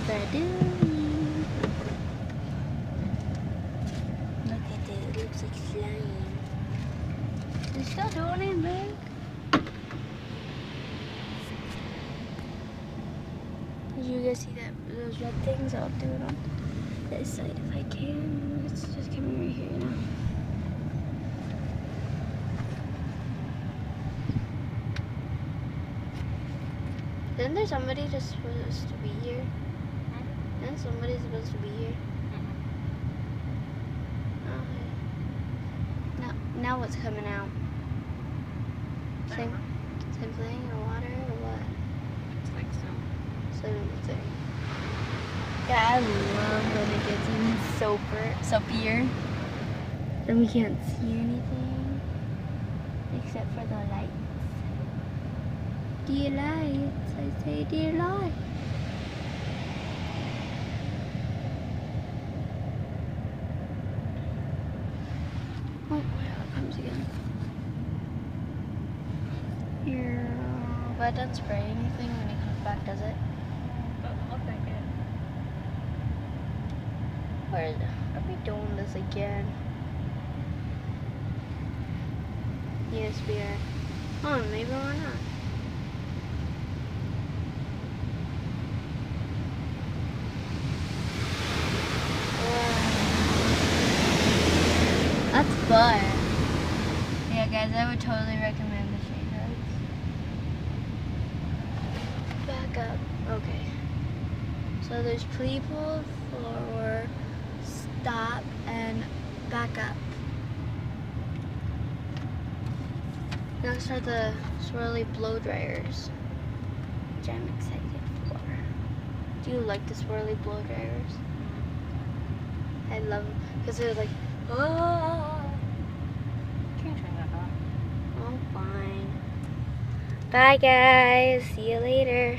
they're doing. Look at it. It looks like slime. They're still doing it, man. Did you guys see that? Those red things? I'll do it on this side if I can. It's just coming right here now. Isn't there somebody just supposed to be here? Isn't somebody supposed to be here? Okay. Now what's coming out? Same thing or water or what? It's like so. Same thing. Yeah, I love when it gets even soapier. Then we can't see anything except for the lights. Dear lights, I say dear lights. Oh, yeah, it comes again. Here, but it doesn't spray anything when it comes back, does it? Doesn't look like it. Are we doing this again? Yes, we are. Oh, maybe we're not. That's fun. Yeah, guys, I would totally recommend the shade roads. Back up. Okay. So there's people, forward, stop, and back up. Next are the swirly blow dryers, which I'm excited for. Do you like the swirly blow dryers? I love them because they're like, oh. Can't turn that on. Oh, fine. Bye, guys. See you later.